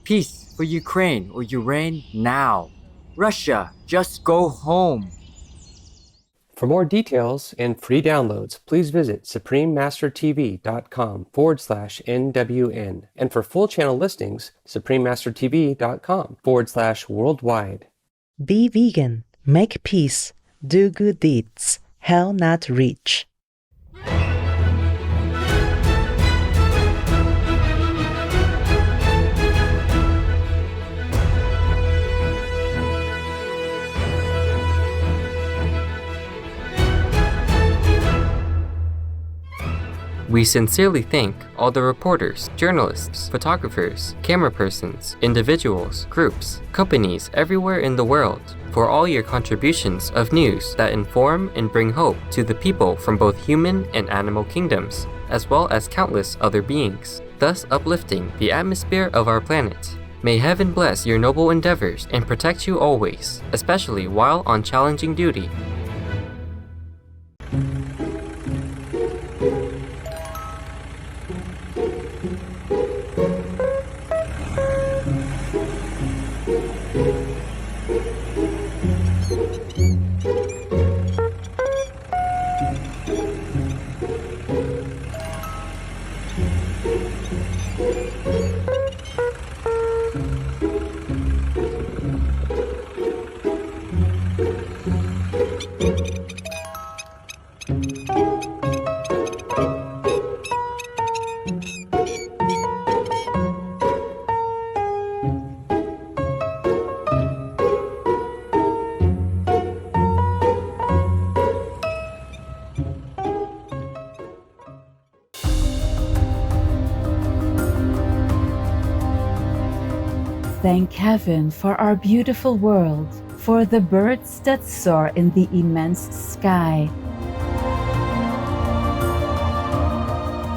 Peace for Ukraine or you reign now. Russia, just go home. For more details and free downloads, please visit suprememastertv.com/NWN. And for full channel listings, suprememastertv.com/worldwide. Be vegan, make peace, do good deeds, hell not reach. We sincerely thank all the reporters, journalists, photographers, camera persons, individuals, groups, companies everywhere in the world for all your contributions of news that inform and bring hope to the people from both human and animal kingdoms, as well as countless other beings, thus uplifting the atmosphere of our planet. May heaven bless your noble endeavors and protect you always, especially while on challenging duty. Thank heaven for our beautiful world, for the birds that soar in the immense sky,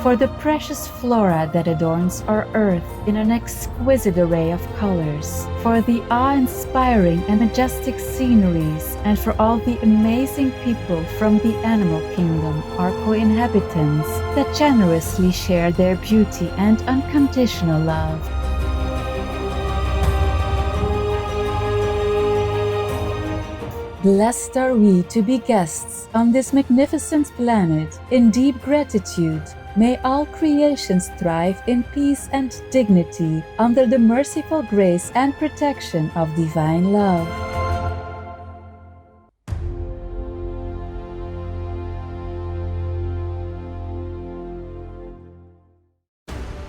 for the precious flora that adorns our earth in an exquisite array of colors, for the awe-inspiring and majestic sceneries, and for all the amazing people from the animal kingdom, our co-inhabitants, that generously share their beauty and unconditional love. Blessed are we to be guests on this magnificent planet. In deep gratitude, may all creations thrive in peace and dignity under the merciful grace and protection of divine love.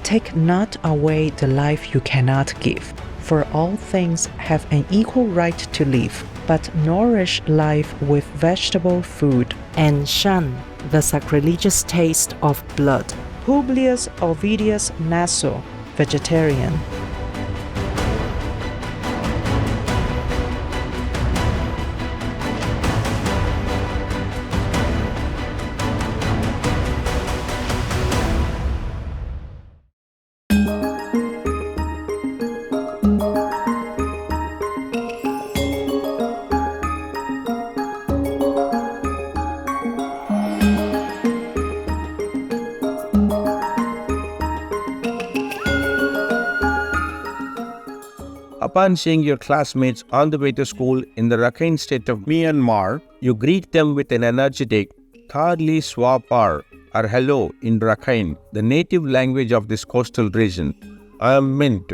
Take not away the life you cannot give, for all things have an equal right to live, but nourish life with vegetable food, and shun the sacrilegious taste of blood. Publius Ovidius Naso, vegetarian. Upon seeing your classmates on the way to school in the Rakhine state of Myanmar, you greet them with an energetic Thadli Swapar or hello in Rakhine, the native language of this coastal region. I am Mint.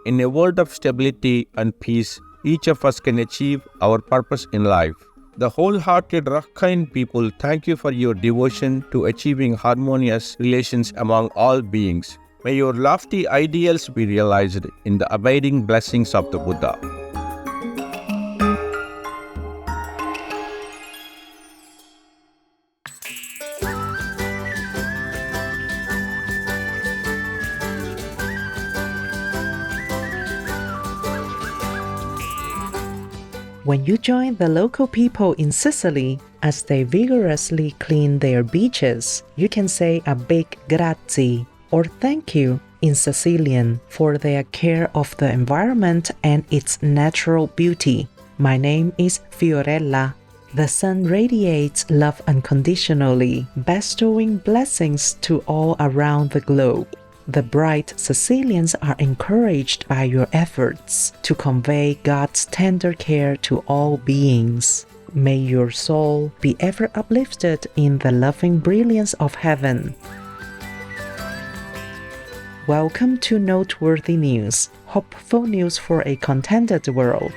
In a world of stability and peace, each of us can achieve our purpose in life. The wholehearted Rakhine people thank you for your devotion to achieving harmonious relations among all beings. May your lofty ideals be realized in the abiding blessings of the Buddha. When you join the local people in Sicily as they vigorously clean their beaches, you can say a big grazie or thank you in Sicilian for their care of the environment and its natural beauty. My name is Fiorella. The sun radiates love unconditionally, bestowing blessings to all around the globe. The bright Sicilians are encouraged by your efforts to convey God's tender care to all beings. May your soul be ever uplifted in the loving brilliance of heaven. Welcome to Noteworthy News, hopeful news for a contented world.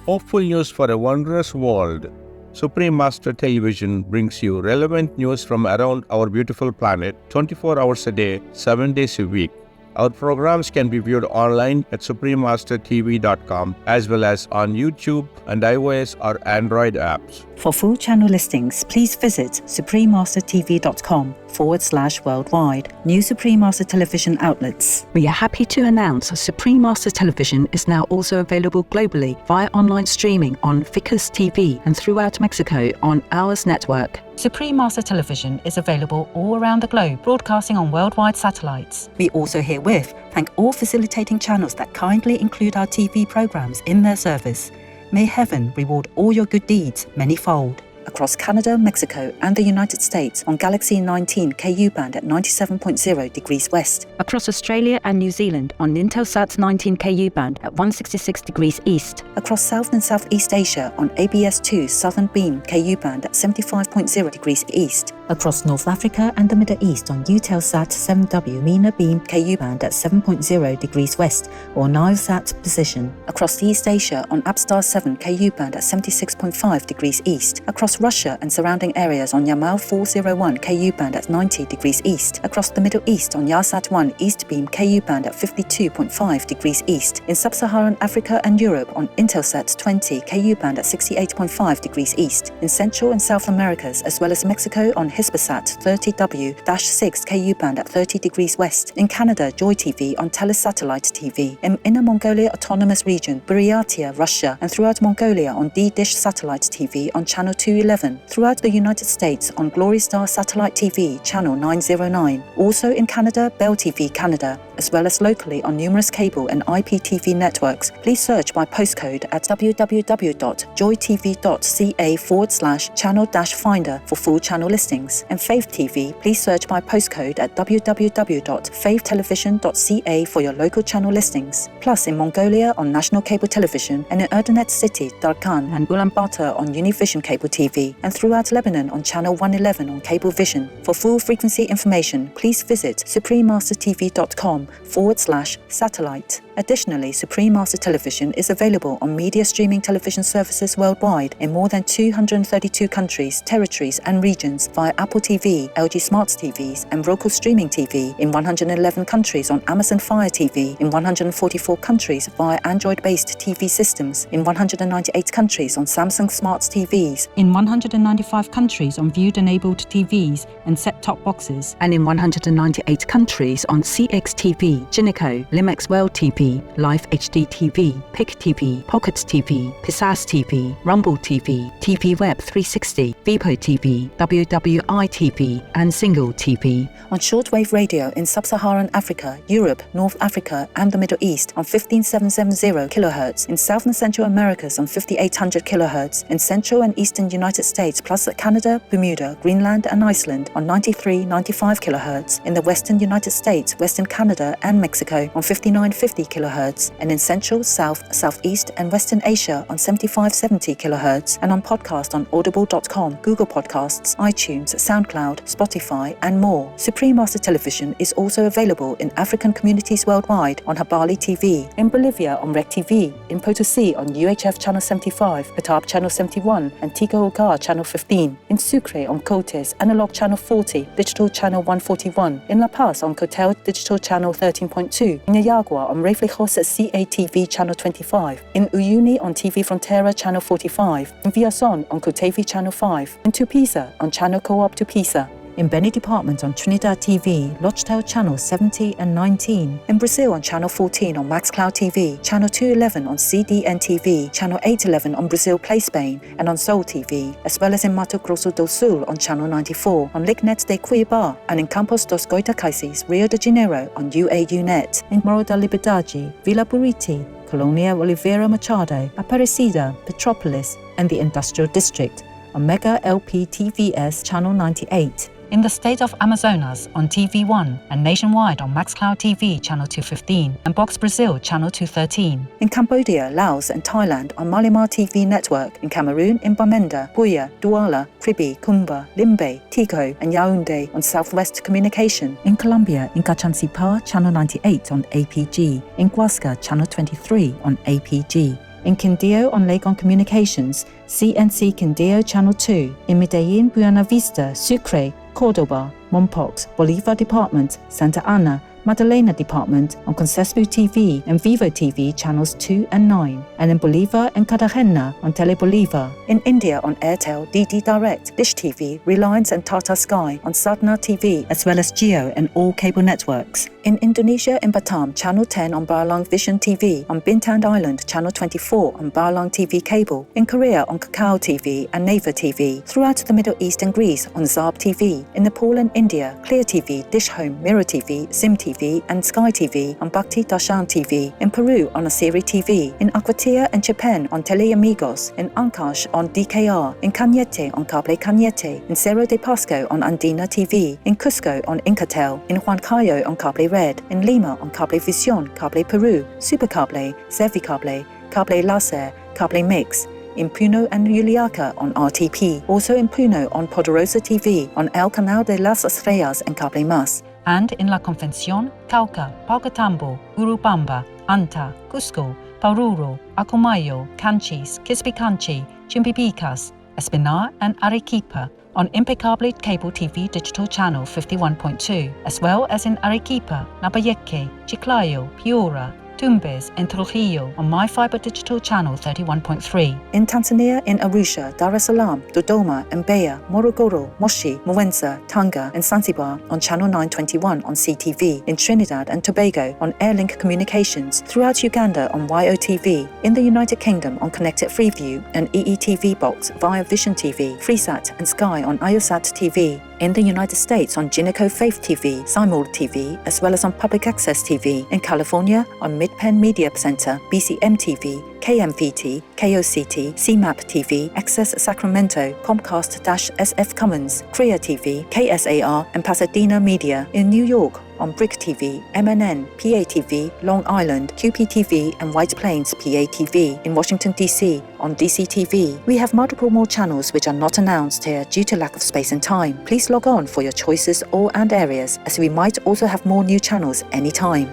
Hopeful news for a wondrous world. Supreme Master Television brings you relevant news from around our beautiful planet 24 hours a day, 7 days a week. Our programs can be viewed online at suprememastertv.com as well as on YouTube and iOS or Android apps. For full channel listings, please visit suprememastertv.com/worldwide. New Supreme Master Television outlets. We are happy to announce Supreme Master Television is now also available globally via online streaming on Ficus TV and throughout Mexico on Ours Network. Supreme Master Television is available all around the globe, broadcasting on worldwide satellites. We also herewith thank all facilitating channels that kindly include our TV programs in their service. May heaven reward all your good deeds manyfold. Across Canada, Mexico, and the United States on Galaxy 19 KU band at 97.0 degrees west. Across Australia and New Zealand on Intelsat 19 KU band at 166 degrees east. Across South and Southeast Asia on ABS2 Southern Beam KU band at 75.0 degrees east. Across North Africa and the Middle East on Eutelsat 7W MENA Beam KU band at 7.0 degrees west or Nilesat position. Across East Asia on Abstar 7 KU band at 76.5 degrees east. Across Russia and surrounding areas on Yamal 401 KU band at 90 degrees east. Across the Middle East on Yasat 1 East Beam KU band at 52.5 degrees east. In Sub-Saharan Africa and Europe on Intelsat 20 KU band at 68.5 degrees east. In Central and South Americas as well as Mexico on Hispasat 30W-6 KU band at 30 degrees west. In Canada, Joy TV on Telesatellite TV. In Inner Mongolia Autonomous Region, Buryatia, Russia, and throughout Mongolia on D-Dish Satellite TV on Channel 211. Throughout the United States on Glory Star Satellite TV, Channel 909. Also in Canada, Bell TV Canada, as well as locally on numerous cable and IPTV networks. Please search by postcode at www.joytv.ca/channel-finder for full channel listings. And Faith TV, please search by postcode at www.faithtelevision.ca for your local channel listings. Plus in Mongolia on National Cable Television and in Erdenet City, Darkhan and Ulaanbaatar on Univision Cable TV and throughout Lebanon on Channel 111 on Cablevision. For full frequency information, please visit suprememastertv.com/satellite. Additionally, Supreme Master Television is available on media streaming television services worldwide in more than 232 countries, territories and regions via Apple TV, LG Smart TVs and Roku Streaming TV in 111 countries on Amazon Fire TV, in 144 countries via Android-based TV systems, in 198 countries on Samsung Smart TVs, in 195 countries on Viewed-enabled TVs and set-top boxes, and in 198 countries on CXTV, Jinico, Limex World TV, Live HD TV, PIC TV, Pocket TV, Pisas TV, Rumble TV, TV Web 360, Vipo TV, WWI TV, and Single TV. On shortwave radio in Sub-Saharan Africa, Europe, North Africa, and the Middle East on 15770 kHz, in South and Central Americas on 5800 kHz, in Central and Eastern United States plus Canada, Bermuda, Greenland, and Iceland on 9395 kHz, in the Western United States, Western Canada, and Mexico on 5950 kHz, and in Central, South, Southeast, and Western Asia on 7570 kHz, and on podcast on audible.com, Google Podcasts, iTunes, SoundCloud, Spotify, and more. Supreme Master Television is also available in African communities worldwide on Habali TV, in Bolivia on Rec TV, in Potosi on UHF Channel 75, Patab Channel 71, and Tico Ogar Channel 15, in Sucre on Cotes, Analog Channel 40, Digital Channel 141, in La Paz on Cotel Digital Channel 13.2, in Yagua on Reflejos CATV Channel 25, in Uyuni on TV Frontera Channel 45, in Villazon on Cotevi Channel 5, in Tupiza on Channel Co-op Tupiza, in Beni Department on Trinidad TV, Lochtel Channel 70 and 19, in Brazil on Channel 14 on MaxCloud TV, Channel 211 on CDN TV, Channel 811 on Brazil Play Spain and on Soul TV, as well as in Mato Grosso do Sul on Channel 94, on Lignet de Cuiabá, and in Campos dos Goitacazes, Rio de Janeiro on UAUnet, in Morro da Liberdade, Vila Buriti, Colonia Oliveira Machado, Aparecida, Petropolis, and the Industrial District, on Mega LP TVS Channel 98. In the state of Amazonas on TV1 and nationwide on MaxCloud TV Channel 215 and Box Brazil Channel 213. In Cambodia, Laos and Thailand on Malimar TV Network. In Cameroon in Bamenda, Buea, Douala, Kribi, Kumba, Limbe, Tico and Yaoundé on Southwest Communication. In Colombia in Cachancipa Channel 98 on APG. In Huasca Channel 23 on APG. In Quindío on Legon Communications, CNC Quindío Channel 2. In Medellín, Buena Vista, Sucre, Córdoba, Mompox, Bolívar Department, Santa Ana, Madalena Department on Concesbu TV and Vivo TV channels 2 and 9, and in Bolívar and Cartagena on Telebolivar. In India on Airtel, DD Direct, Dish TV, Reliance and Tata Sky on Sadhana TV, as well as Jio and all cable networks. In Indonesia in Batam, Channel 10 on Barlang Vision TV, on Bintan Island, Channel 24 on Barlang TV cable, in Korea on Kakao TV and Naver TV, throughout the Middle East and Greece on Zarb TV, in Nepal and India, Clear TV, Dish Home, Mirror TV, Sim TV and Sky TV on Bhakti Darshan TV, in Peru on Asiri TV, in Aquatia and Japan on Teleamigos, in Ancash on DKR, in Cañete on Cable Cañete, in Cerro de Pasco on Andina TV, in Cusco on Incatel, in Huancayo on Cable Red, in Lima on Cable Visión, Cable Peru, Supercable, Servicable, Cable Laser, Cable Mix, in Puno and Juliaca on RTP, also in Puno on Poderosa TV, on El Canal de las Estrellas and Cable Mas, and in La Convención, Cauca, Paucatambo, Urubamba, Anta, Cusco, Paruro, Acomayo, Canchis, Quispicanchi, Chimpipicas, Espinar and Arequipa on Impecable Cable TV Digital Channel 51.2, as well as in Arequipa, Lambayeque, Chiclayo, Piura, Tumbes and Trujillo on MyFiber Digital Channel 31.3. In Tanzania, in Arusha, Dar es Salaam, Dodoma, Mbeya, Morogoro, Moshi, Muenza, Tanga and Zanzibar on Channel 921 on CTV. In Trinidad and Tobago on Airlink Communications. Throughout Uganda on YOTV. In the United Kingdom on Connected Freeview and EETV Box via Vision TV, Freesat and Sky on IOSat TV. In the United States on Gineco Faith TV, Simul TV, as well as on Public Access TV. In California on Midpen Media Center, BCM TV, KMVT, KOCT, CMAP TV, Access Sacramento, Comcast-SF Commons, Korea TV, KSAR, and Pasadena Media. In New York on Brick TV, MNN, PATV, Long Island, QPTV, and White Plains PATV. In Washington, D.C. on DCTV. We have multiple more channels which are not announced here due to lack of space and time. Please log on for your choices and areas, as we might also have more new channels anytime.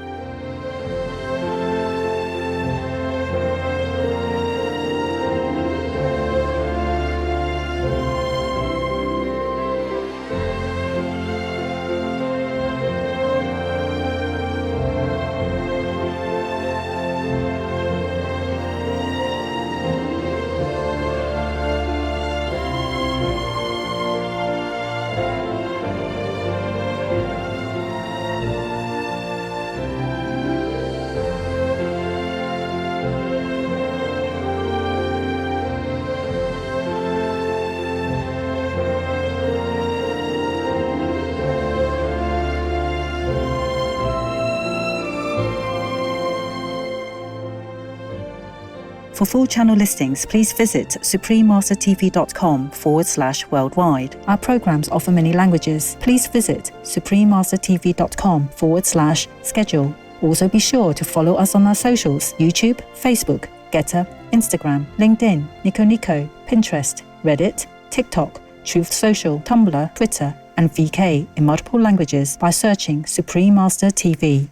For full channel listings, please visit suprememastertv.com/worldwide. Our programs offer many languages. Please visit suprememastertv.com/schedule. Also be sure to follow us on our socials: YouTube, Facebook, Getter, Instagram, LinkedIn, Nico Nico, Pinterest, Reddit, TikTok, Truth Social, Tumblr, Twitter, and VK in multiple languages by searching Supreme Master TV.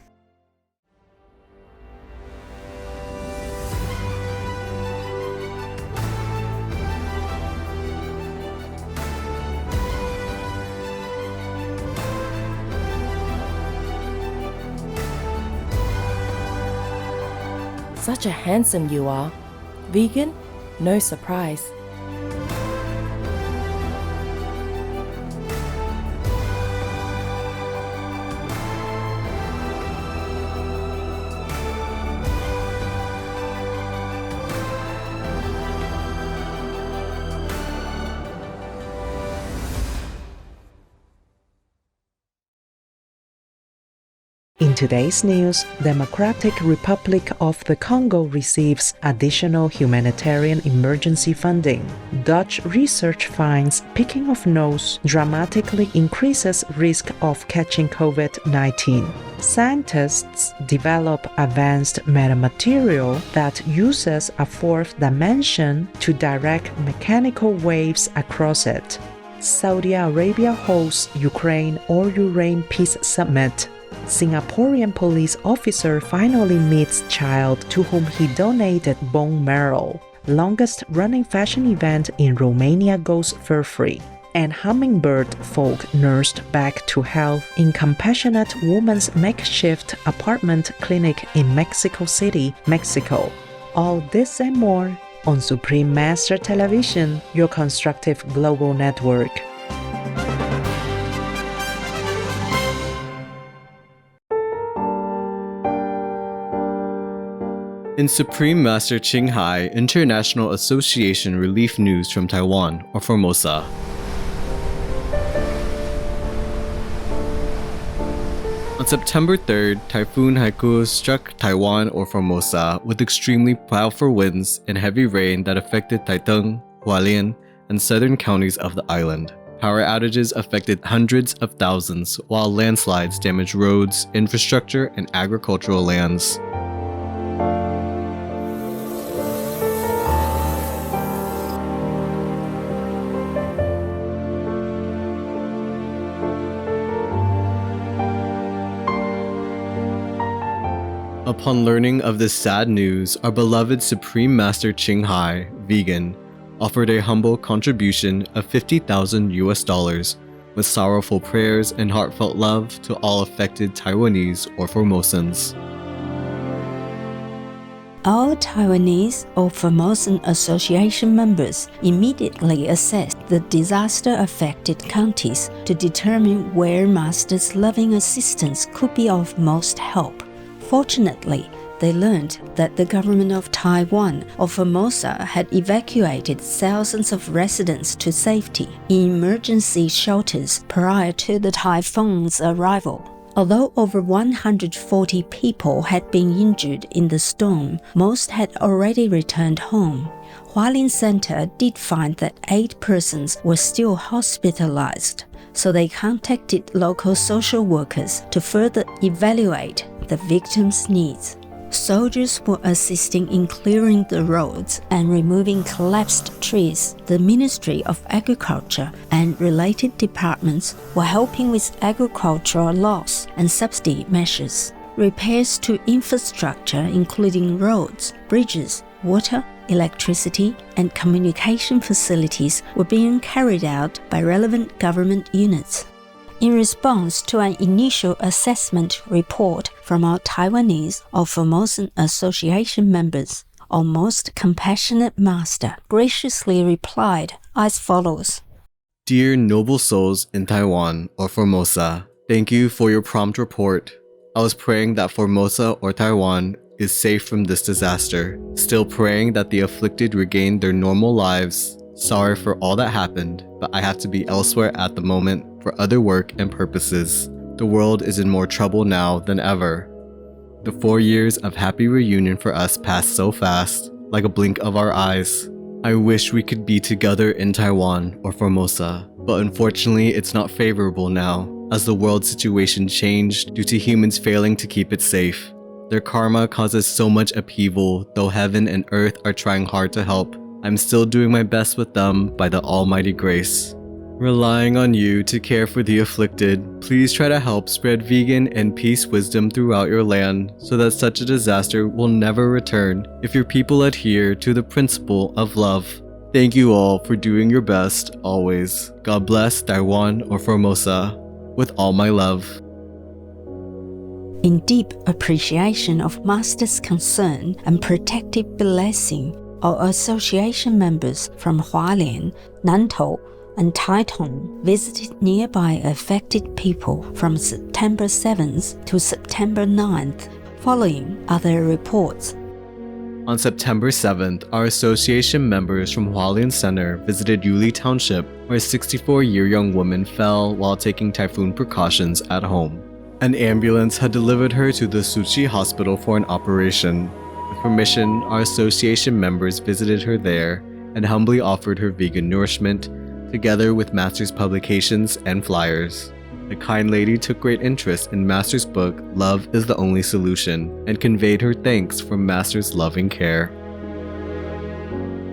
Such a handsome you are. Vegan? No surprise. In today's news, Democratic Republic of the Congo receives additional humanitarian emergency funding. Dutch research finds picking of nose dramatically increases risk of catching COVID-19. Scientists develop advanced metamaterial that uses a fourth dimension to direct mechanical waves across it. Saudi Arabia hosts Ukraine All-Ukraine Peace Summit. Singaporean police officer finally meets child to whom he donated bone marrow. Longest running fashion event in Romania goes for free. And hummingbird folk nursed back to health in compassionate woman's makeshift apartment clinic in Mexico City, Mexico. All this and more on Supreme Master Television, your constructive global network. In Supreme Master Qinghai International Association Relief News from Taiwan, or Formosa. On September 3rd, Typhoon Haiku struck Taiwan or Formosa with extremely powerful winds and heavy rain that affected Taitung, Hualien, and southern counties of the island. Power outages affected hundreds of thousands, while landslides damaged roads, infrastructure, and agricultural lands. Upon learning of this sad news, our beloved Supreme Master Qinghai, vegan, offered a humble contribution of $50,000 with sorrowful prayers and heartfelt love to all affected Taiwanese or Formosans. All Taiwanese or Formosan Association members immediately assessed the disaster-affected counties to determine where Master's loving assistance could be of most help. Fortunately, they learned that the government of Taiwan or Formosa had evacuated thousands of residents to safety in emergency shelters prior to the typhoon's arrival. Although over 140 people had been injured in the storm, most had already returned home. Hualien Center did find that 8 persons were still hospitalized, so they contacted local social workers to further evaluate the victims' needs. Soldiers were assisting in clearing the roads and removing collapsed trees. The Ministry of Agriculture and related departments were helping with agricultural loss and subsidy measures. Repairs to infrastructure including roads, bridges, water, electricity, and communication facilities were being carried out by relevant government units. In response to an initial assessment report from our Taiwanese or Formosan Association members, our most compassionate master graciously replied as follows. Dear noble souls in Taiwan or Formosa, thank you for your prompt report. I was praying that Formosa or Taiwan is safe from this disaster, still praying that the afflicted regain their normal lives. Sorry for all that happened, but I have to be elsewhere at the moment for other work and purposes. The world is in more trouble now than ever. The 4 years of happy reunion for us passed so fast, like a blink of our eyes. I wish we could be together in Taiwan or Formosa, but unfortunately it's not favorable now, as the world situation changed due to humans failing to keep it safe. Their karma causes so much upheaval, though heaven and earth are trying hard to help. I'm still doing my best with them by the almighty grace. Relying on you to care for the afflicted, please try to help spread vegan and peace wisdom throughout your land so that such a disaster will never return if your people adhere to the principle of love. Thank you all for doing your best always. God bless Taiwan or Formosa. With all my love. In deep appreciation of Master's concern and protective blessing, our association members from Hualien, Nantou, and Taitung visited nearby affected people from September 7th to September 9th. Following are their reports. On September 7th, our association members from Hualien Center visited Yuli Township, where a 64-year young woman fell while taking typhoon precautions at home. An ambulance had delivered her to the Suchi hospital for an operation. With permission, our association members visited her there and humbly offered her vegan nourishment, together with Master's publications and flyers. The kind lady took great interest in Master's book, Love is the Only Solution, and conveyed her thanks for Master's loving care.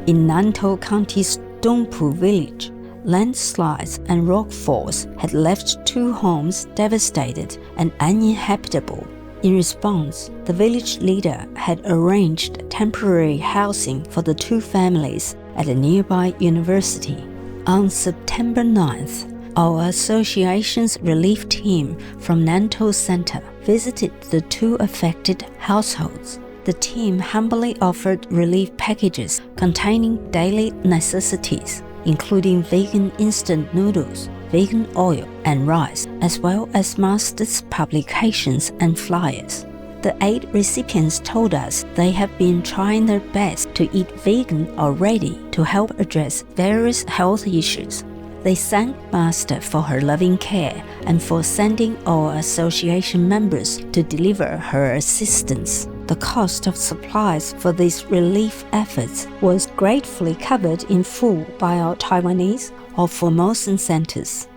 In Nantou County's Dongpu village, landslides and rockfalls had left 2 homes devastated and uninhabitable. In response, the village leader had arranged temporary housing for the 2 families at a nearby university. On September 9th, our association's relief team from Nantou Center visited the 2 affected households. The team humbly offered relief packages containing daily necessities, including vegan instant noodles, vegan oil and rice, as well as Master's publications and flyers. The 8 recipients told us they have been trying their best to eat vegan already to help address various health issues. They thanked Master for her loving care and for sending our association members to deliver her assistance. The cost of supplies for these relief efforts was gratefully covered in full by our Taiwanese or Formosan centers.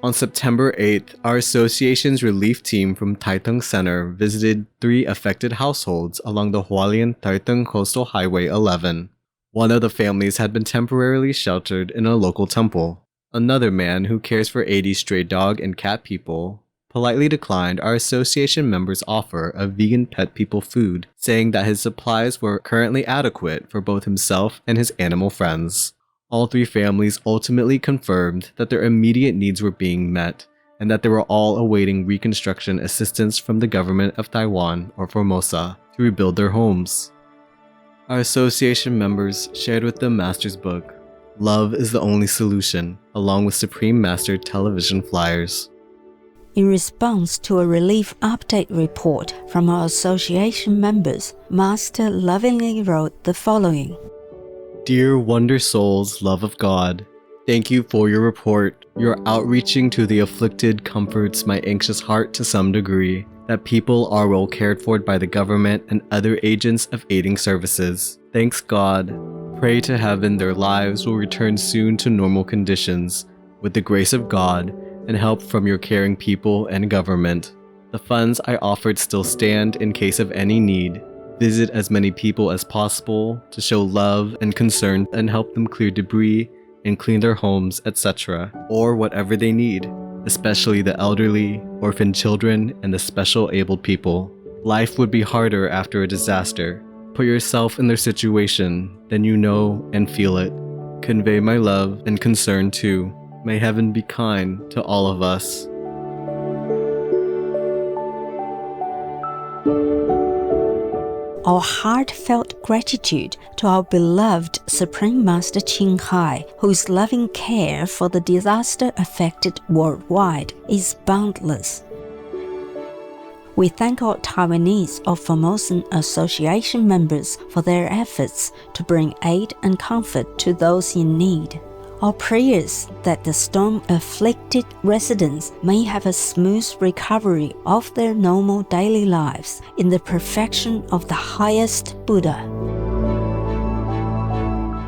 On September 8th, our association's relief team from Taitung Center visited 3 affected households along the Hualien-Taitung Coastal Highway 11. One of the families had been temporarily sheltered in a local temple. Another man who cares for 80 stray dog and cat people politely declined our association members' offer of vegan pet people food, saying that his supplies were currently adequate for both himself and his animal friends. All 3 families ultimately confirmed that their immediate needs were being met, and that they were all awaiting reconstruction assistance from the government of Taiwan or Formosa to rebuild their homes. Our association members shared with them Master's book, Love is the Only Solution, along with Supreme Master television flyers. In response to a relief update report from our association members, Master lovingly wrote the following. Dear Wonder Souls, love of God, thank you for your report. Your outreaching to the afflicted comforts my anxious heart to some degree, that people are well cared for by the government and other agents of aiding services. Thanks God. Pray to heaven their lives will return soon to normal conditions, with the grace of God and help from your caring people and government. The funds I offered still stand in case of any need. Visit as many people as possible to show love and concern and help them clear debris and clean their homes, etc., or whatever they need, especially the elderly, orphan children, and the special abled people. Life would be harder after a disaster. Put yourself in their situation, then you know and feel it. Convey my love and concern too. May heaven be kind to all of us. Our heartfelt gratitude to our beloved Supreme Master Ching Hai, whose loving care for the disaster affected worldwide is boundless. We thank our Taiwanese or Formosan Association members for their efforts to bring aid and comfort to those in need. Our prayers that the storm-afflicted residents may have a smooth recovery of their normal daily lives in the perfection of the highest Buddha.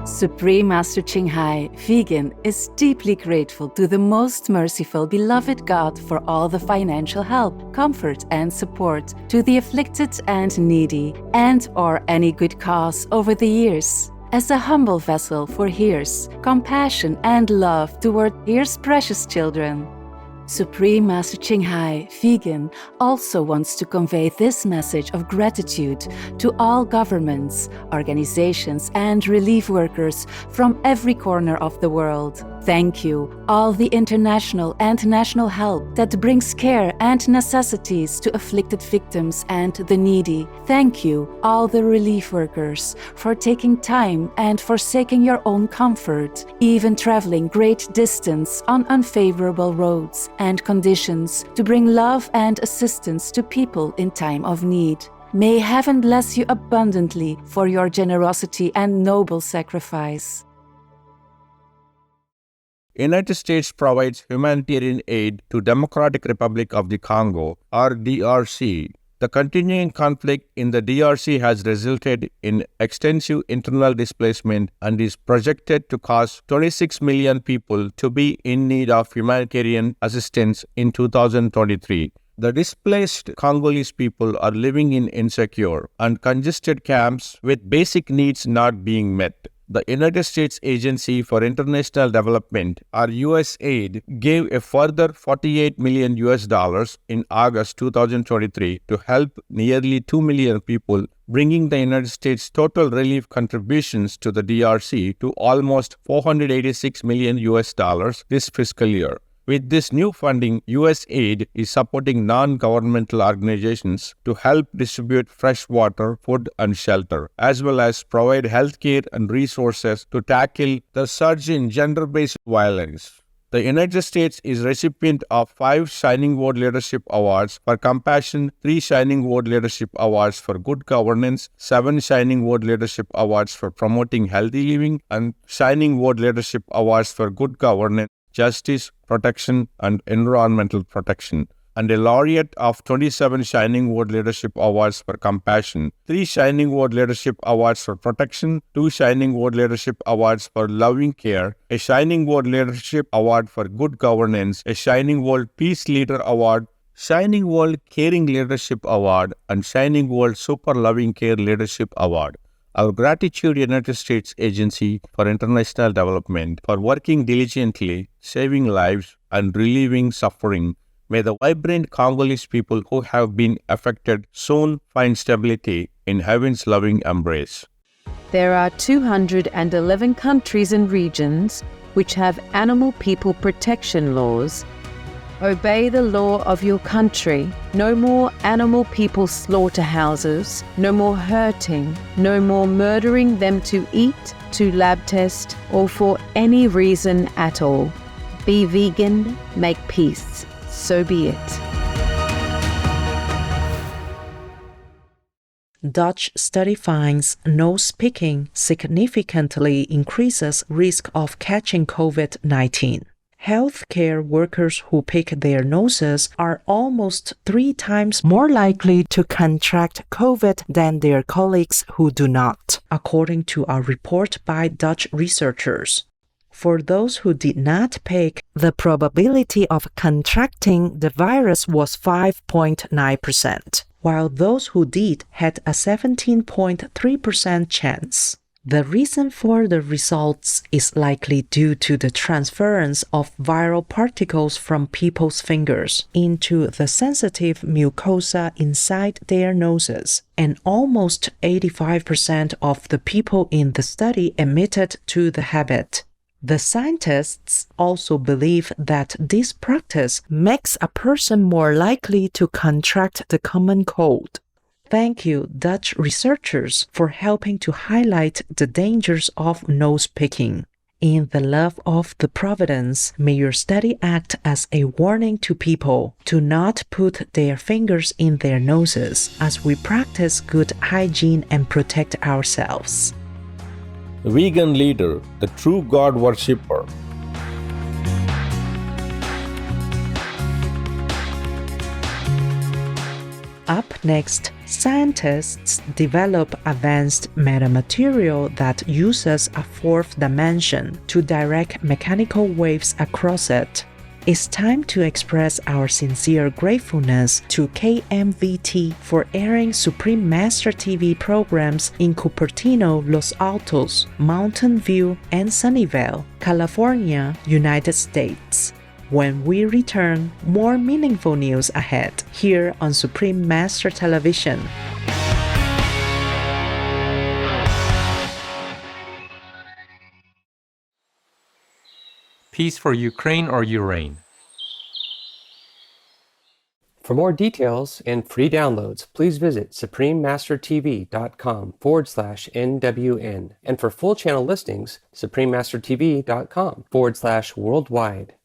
Supreme Master Ching Hai, vegan, is deeply grateful to the most merciful beloved God for all the financial help, comfort and support to the afflicted and needy and or any good cause over the years. As a humble vessel for Here's compassion and love toward Here's precious children, Supreme Master Ching Hai, vegan, also wants to convey this message of gratitude to all governments, organizations, and relief workers from every corner of the world. Thank you, all the international and national help that brings care and necessities to afflicted victims and the needy. Thank you, all the relief workers, for taking time and forsaking your own comfort, even traveling great distance on unfavorable roads and conditions to bring love and assistance to people in time of need. May heaven bless you abundantly for your generosity and noble sacrifice. United States provides humanitarian aid to Democratic Republic of the Congo, or DRC. The continuing conflict in the DRC has resulted in extensive internal displacement and is projected to cause 26 million people to be in need of humanitarian assistance in 2023. The displaced Congolese people are living in insecure and congested camps with basic needs not being met. The United States Agency for International Development, or USAID, gave a further 48 million US dollars in August 2023 to help nearly 2 million people, bringing the United States total relief contributions to the DRC to almost 486 million US dollars this fiscal year. With this new funding, USAID is supporting non-governmental organizations to help distribute fresh water, food, and shelter, as well as provide healthcare and resources to tackle the surge in gender-based violence. The United States is recipient of 5 Shining World Leadership Awards for compassion, 3 Shining World Leadership Awards for good governance, 7 Shining World Leadership Awards for promoting healthy living, and Shining World Leadership Awards for good governance, justice, protection, and environmental protection, and a laureate of 27 Shining World Leadership Awards for compassion, 3 Shining World Leadership Awards for protection, 2 Shining World Leadership Awards for loving care, a Shining World Leadership Award for good governance, a Shining World Peace Leader Award, Shining World Caring Leadership Award, and Shining World Super Loving Care Leadership Award. Our gratitude, United States Agency for International Development, for working diligently, saving lives, and relieving suffering. May the vibrant Congolese people who have been affected soon find stability in heaven's loving embrace. There are 211 countries and regions which have animal people protection laws. Obey the law of your country. No more animal people slaughterhouses, no more hurting, no more murdering them to eat, to lab test, or for any reason at all. Be vegan, make peace. So be it. Dutch study finds nose picking significantly increases risk of catching COVID-19. Healthcare workers who pick their noses are almost 3 times more likely to contract COVID than their colleagues who do not, according to a report by Dutch researchers. For those who did not pick, the probability of contracting the virus was 5.9%, while those who did had a 17.3% chance. The reason for the results is likely due to the transference of viral particles from people's fingers into the sensitive mucosa inside their noses, and almost 85% of the people in the study admitted to the habit. The scientists also believe that this practice makes a person more likely to contract the common cold. Thank you, Dutch researchers, for helping to highlight the dangers of nose picking. In the love of the Providence, may your study act as a warning to people to not put their fingers in their noses as we practice good hygiene and protect ourselves. Vegan leader, the true God worshipper. Up next, scientists develop advanced metamaterial that uses a 4th dimension to direct mechanical waves across it. It's time to express our sincere gratefulness to KMVT for airing Supreme Master TV programs in Cupertino, Los Altos, Mountain View, and Sunnyvale, California, United States. When we return, more meaningful news ahead here on Supreme Master Television. Peace for Ukraine or Urane. For more details and free downloads, please visit suprememastertv.com/NWN. And for full channel listings, suprememastertv.com/worldwide.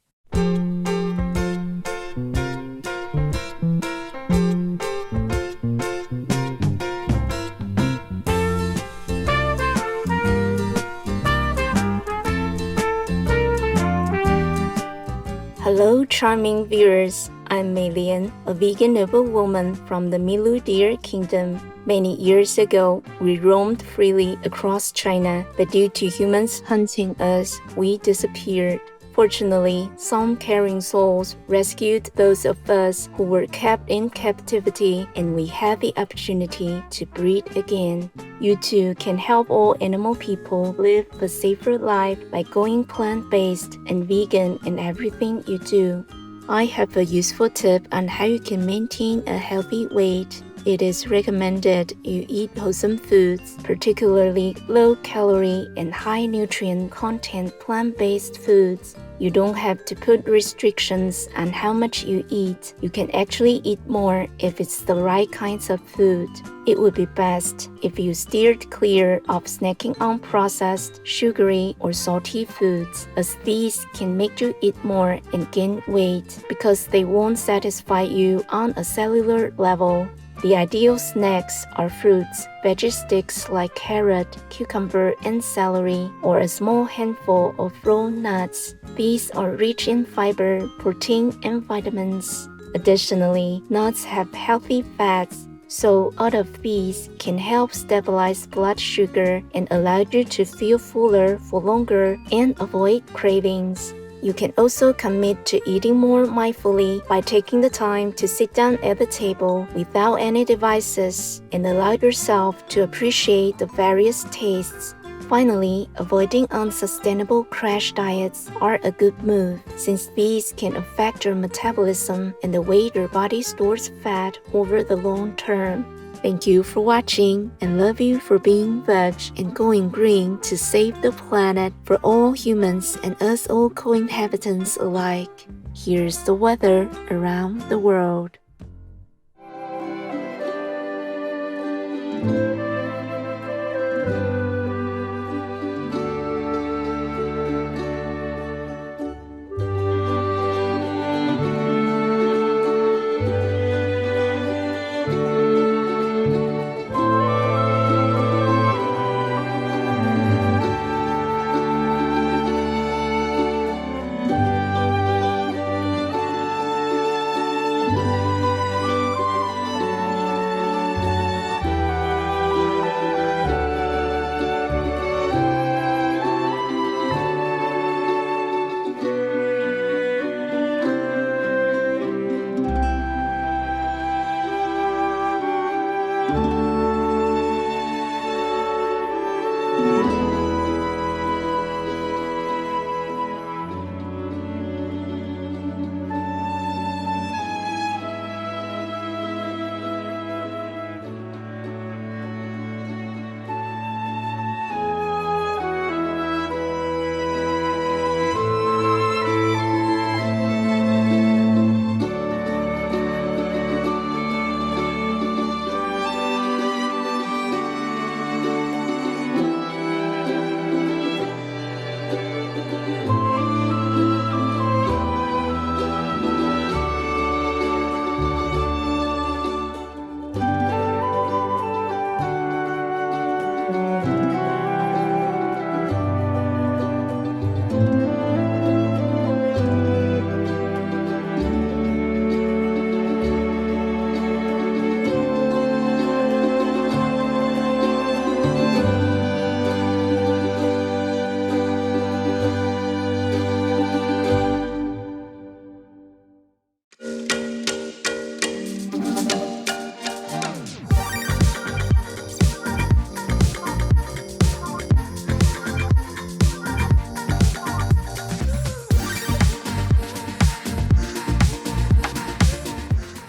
charming viewers, I'm Mei-Lian, a vegan noblewoman from the Milu Deer Kingdom. Many years ago, we roamed freely across China, but due to humans hunting us, we disappeared. Fortunately, some caring souls rescued those of us who were kept in captivity, and we had the opportunity to breed again. You too can help all animal people live a safer life by going plant-based and vegan in everything you do. I have a useful tip on how you can maintain a healthy weight. It is recommended you eat wholesome foods, particularly low-calorie and high-nutrient content plant-based foods. You don't have to put restrictions on how much you eat. You can actually eat more if it's the right kinds of food. It would be best if you steered clear of snacking on processed, sugary, or salty foods, as these can make you eat more and gain weight because they won't satisfy you on a cellular level. The ideal snacks are fruits, veggie sticks like carrot, cucumber, and celery, or a small handful of raw nuts. These are rich in fiber, protein, and vitamins. Additionally, nuts have healthy fats, so all of these can help stabilize blood sugar and allow you to feel fuller for longer and avoid cravings. You can also commit to eating more mindfully by taking the time to sit down at the table without any devices and allow yourself to appreciate the various tastes. Finally, avoiding unsustainable crash diets are a good move, since these can affect your metabolism and the way your body stores fat over the long term. Thank you for watching, and love you for being veg and going green to save the planet for all humans and us all co-inhabitants alike. Here's the weather around the world.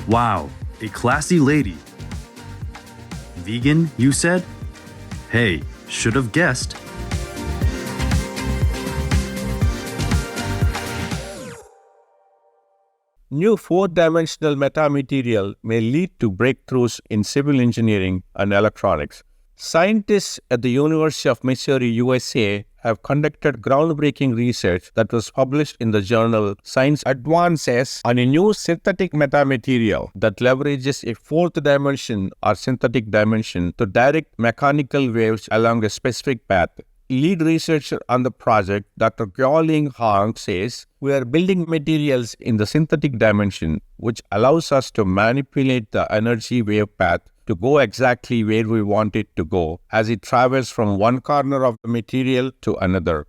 Wow, a classy lady. Vegan, you said? Hey, should have guessed. New four-dimensional metamaterial may lead to breakthroughs in civil engineering and electronics. Scientists at the University of Missouri, USA, have conducted groundbreaking research that was published in the journal Science Advances on a new synthetic metamaterial that leverages a fourth dimension or synthetic dimension to direct mechanical waves along a specific path. lead researcher on the project, Dr. Gyoling Hong, says, "We are building materials in the synthetic dimension, which allows us to manipulate the energy wave path to go exactly where we want it to go as it travels from one corner of the material to another."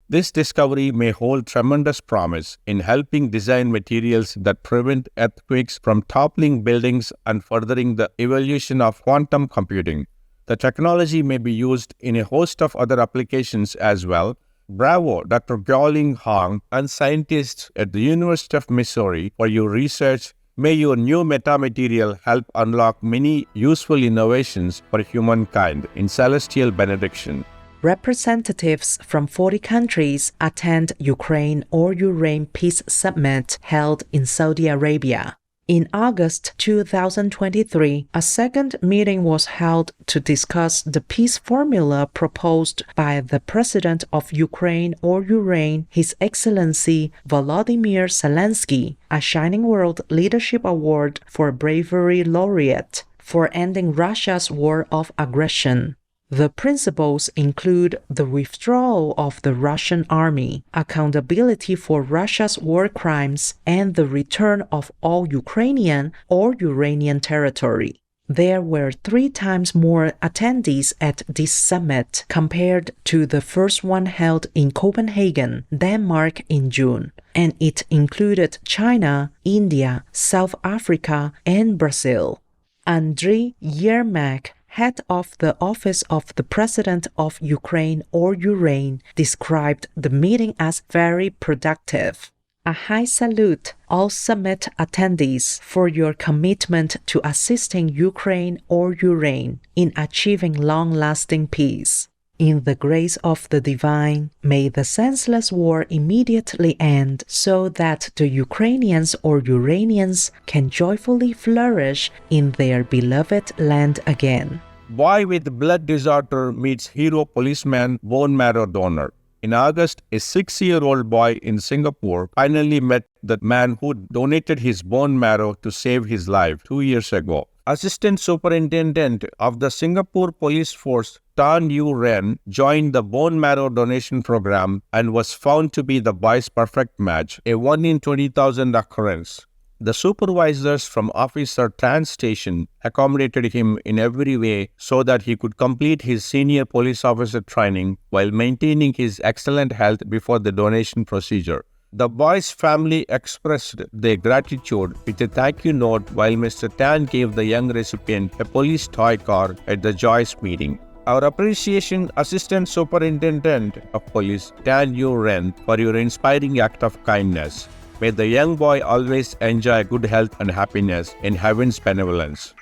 This discovery may hold tremendous promise in helping design materials that prevent earthquakes from toppling buildings and furthering the evolution of quantum computing. The technology may be used in a host of other applications as well. Bravo, Dr. Gyoling Hong and scientists at the University of Missouri, for your research. May your new metamaterial help unlock many useful innovations for humankind in celestial benediction. Representatives from 40 countries attend Ukraine or Ukraine Peace Summit held in Saudi Arabia. In August 2023, a second meeting was held to discuss the peace formula proposed by the President of Ukraine or Ukraine, His Excellency Volodymyr Zelensky, a Shining World Leadership Award for Bravery Laureate, for ending Russia's war of aggression. The principles include the withdrawal of the Russian army, accountability for Russia's war crimes, and the return of all Ukrainian or Uranian territory. There were 3 times more attendees at this summit compared to the first one held in Copenhagen, Denmark in June, and it included China, India, South Africa, and Brazil. Andriy Yermak, head of the Office of the President of Ukraine or Ukraine, described the meeting as very productive. A high salute all summit attendees for your commitment to assisting Ukraine or Ukraine in achieving long-lasting peace. In the grace of the divine, may the senseless war immediately end so that the Ukrainians or Uranians can joyfully flourish in their beloved land again. Boy with blood disorder meets hero policeman bone marrow donor. In August, a 6-year-old boy in Singapore finally met the man who donated his bone marrow to save his life 2 years ago. Assistant Superintendent of the Singapore Police Force Tan Yu Ren joined the bone marrow donation program and was found to be the boy's perfect match, a 1 in 20,000 occurrence. The supervisors from Officer Tan's station accommodated him in every way so that he could complete his senior police officer training while maintaining his excellent health before the donation procedure. The boy's family expressed their gratitude with a thank you note while Mr. Tan gave the young recipient a police toy car at the Joyce meeting. Our appreciation, Assistant Superintendent of Police Tan Yu Ren, for your inspiring act of kindness. May the young boy always enjoy good health and happiness in heaven's benevolence.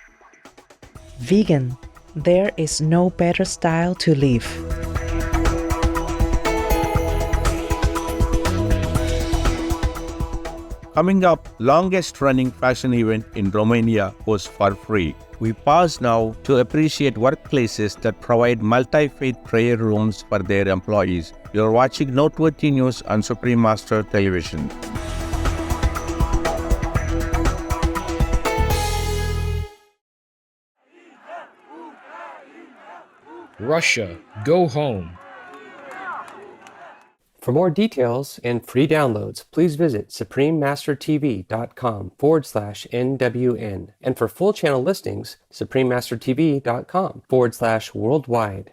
Vegan. There is no better style to live. Coming up, longest running fashion event in Romania was for free. We pause now to appreciate workplaces that provide multi-faith prayer rooms for their employees. You're watching Noteworthy News on Supreme Master Television. Russia, go home. For more details and free downloads, please visit suprememastertv.com/NWN. And for full channel listings, suprememastertv.com/worldwide.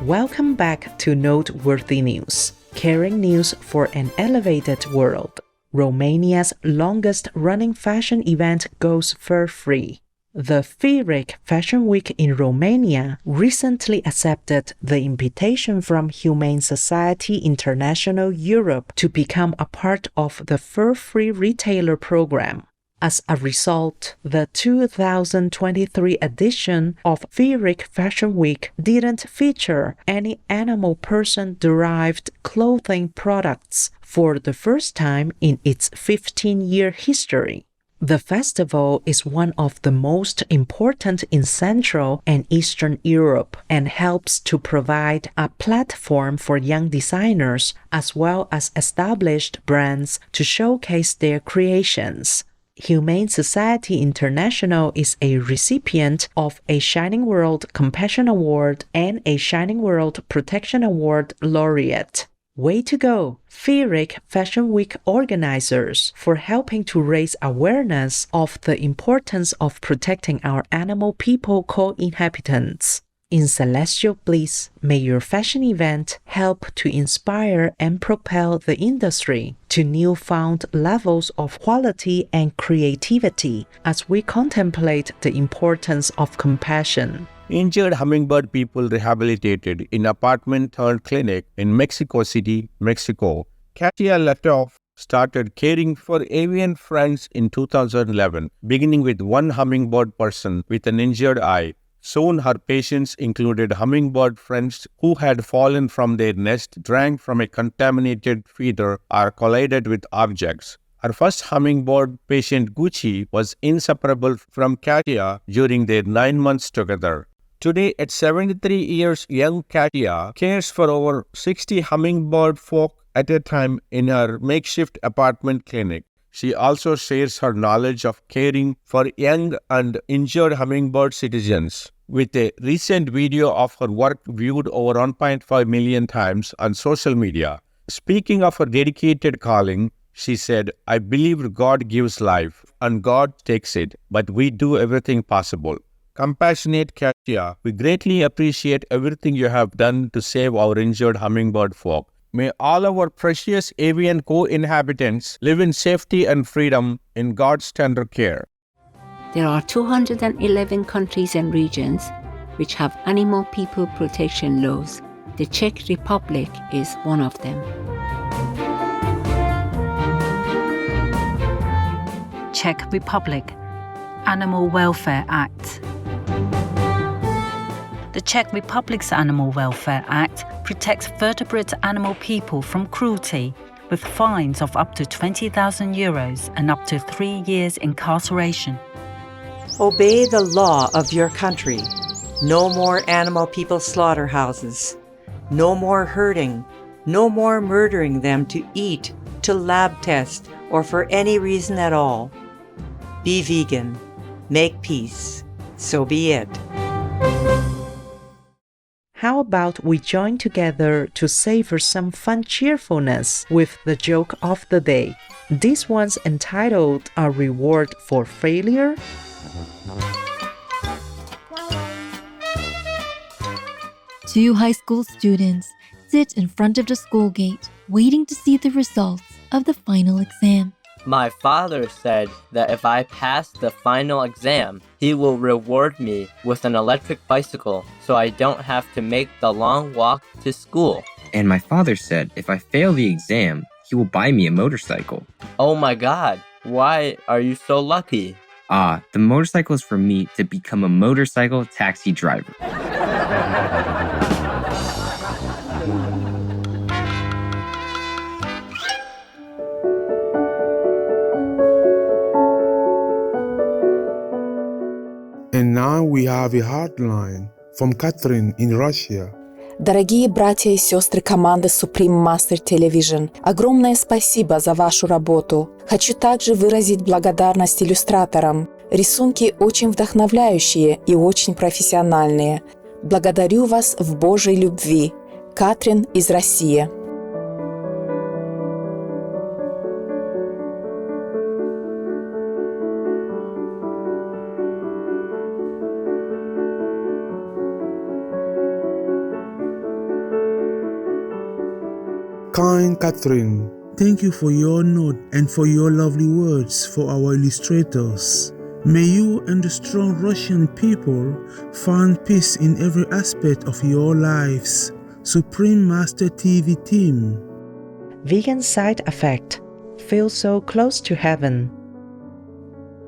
Welcome back to Noteworthy News, caring news for an elevated world. Romania's longest-running fashion event goes for free. The Fieric Fashion Week in Romania recently accepted the invitation from Humane Society International Europe to become a part of the fur-free retailer program. As a result, the 2023 edition of Fieric Fashion Week didn't feature any animal person-derived clothing products for the first time in its 15-year history. The festival is one of the most important in Central and Eastern Europe and helps to provide a platform for young designers as well as established brands to showcase their creations. Humane Society International is a recipient of a Shining World Compassion Award and a Shining World Protection Award laureate. Way to go, Feerick Fashion Week organizers, for helping to raise awareness of the importance of protecting our animal people co-inhabitants. In celestial bliss, may your fashion event help to inspire and propel the industry to newfound levels of quality and creativity as we contemplate the importance of compassion. Injured hummingbird people rehabilitated in apartment-turned-clinic in Mexico City, Mexico. Katia Latoff started caring for avian friends in 2011, beginning with one hummingbird person with an injured eye. Soon her patients included hummingbird friends who had fallen from their nest, drank from a contaminated feeder, or collided with objects. Her first hummingbird patient, Gucci, was inseparable from Katia during their 9 months together. Today, at 73 years, young Katia cares for over 60 hummingbird folk at a time in her makeshift apartment clinic. She also shares her knowledge of caring for young and injured hummingbird citizens, with a recent video of her work viewed over 1.5 million times on social media. Speaking of her dedicated calling, she said, "I believe God gives life and God takes it, but we do everything possible." Compassionate Katia, we greatly appreciate everything you have done to save our injured hummingbird folk. May all our precious avian co-inhabitants live in safety and freedom in God's tender care. There are 211 countries and regions which have animal people protection laws. The Czech Republic is one of them. Czech Republic Animal Welfare Act. The Czech Republic's Animal Welfare Act protects vertebrate animal people from cruelty, with fines of up to 20,000 euros and up to 3 years incarceration. Obey the law of your country. No more animal people slaughterhouses. No more hurting. No more murdering them to eat, to lab test, or for any reason at all. Be vegan. Make peace. So be it. How about we join together to savor some fun cheerfulness with the joke of the day? This one's entitled A Reward for Failure. Two high school students sit in front of the school gate, waiting to see the results of the final exam. My father said that if I pass the final exam, he will reward me with an electric bicycle so I don't have to make the long walk to school. And my father said if I fail the exam, he will buy me a motorcycle. Oh my God, why are you so lucky? The motorcycle is for me to become a motorcycle taxi driver. And now we have a hotline from Catherine in Russia. Дорогие братья и сестры команды Supreme Master Television, огромное спасибо за вашу работу. Хочу также выразить благодарность иллюстраторам. Рисунки очень вдохновляющие и очень профессиональные. Благодарю вас в Божьей любви. Катрин из России. Kind Catherine, thank you for your note and for your lovely words for our illustrators. May you and the strong Russian people find peace in every aspect of your lives. Supreme Master TV team. Vegan side effect. Feel so close to heaven.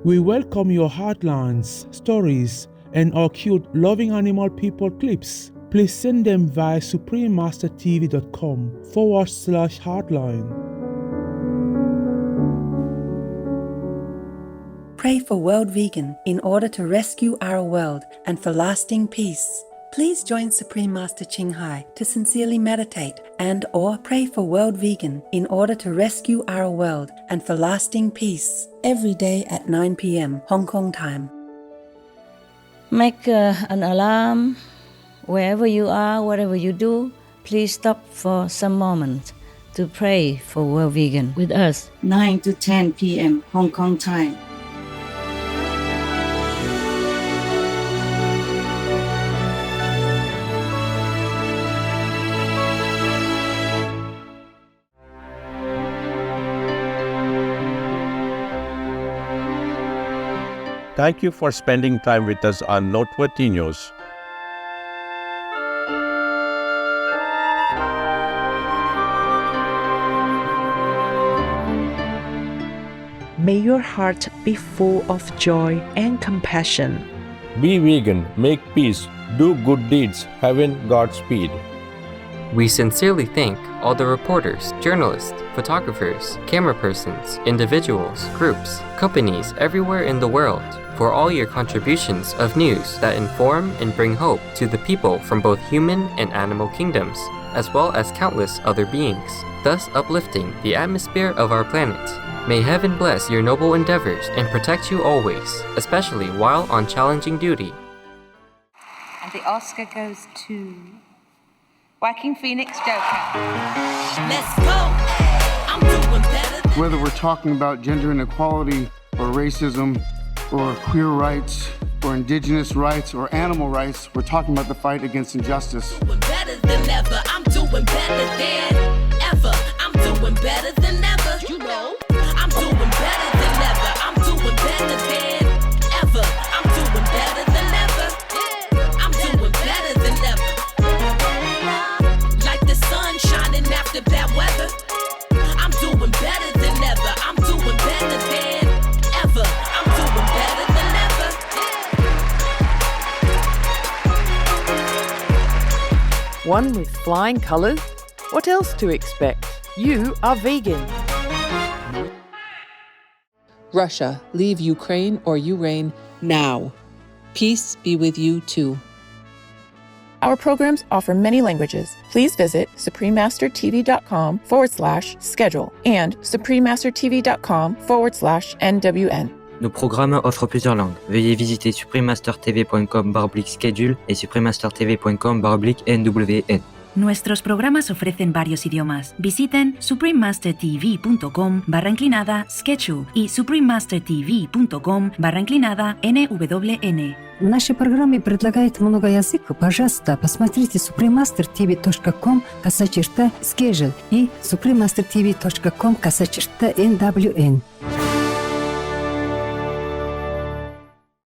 We welcome your heartlines, stories, and our cute loving animal people clips. Please send them via suprememastertv.com/heartline. Pray for World Vegan in order to rescue our world and for lasting peace. Please join Supreme Master Ching Hai to sincerely meditate and or pray for World Vegan in order to rescue our world and for lasting peace every day at 9 p.m. Hong Kong time. Make an alarm. Wherever you are, whatever you do, please stop for some moments to pray for World Vegan with us. 9 to 10 p.m. Hong Kong time. Thank you for spending time with us on Noteworthy News. May your heart be full of joy and compassion. Be vegan, make peace, do good deeds, heaven Godspeed. We sincerely thank all the reporters, journalists, photographers, camera persons, individuals, groups, companies everywhere in the world for all your contributions of news that inform and bring hope to the people from both human and animal kingdoms, as well as countless other beings, thus uplifting the atmosphere of our planet. May heaven bless your noble endeavors and protect you always, especially while on challenging duty. And the Oscar goes to Joaquin Phoenix Joker. Let's go! I'm doing better. Whether we're talking about gender inequality or racism or queer rights or indigenous rights or animal rights, we're talking about the fight against injustice. Doing better than ever. I'm doing better than ever. I'm doing better than ever. You know, I'm doing better than ever. I'm doing better than ever. I'm doing better than ever. I'm doing better than ever. Like the sun shining after bad weather. I'm doing better than ever. I'm doing better than ever. I'm doing better than ever. One with flying colours? What else to expect? You are vegan. Russia, leave Ukraine or you reign now. Peace be with you too. Our programs offer many languages. Please visit suprememastertv.com/schedule and suprememastertv.com/NWN. Nos programmes offrent plusieurs langues. Veuillez visiter suprememastertv.com/schedule et suprememastertv.com/NWN. Nuestros programas ofrecen varios idiomas. Visiten suprememastertv.com/schedule y suprememastertv.com/NWN. Наши программы предлагают много языков. Пожалуйста, посмотрите suprememastertv.com/schedule и suprememastertv.com/NWN.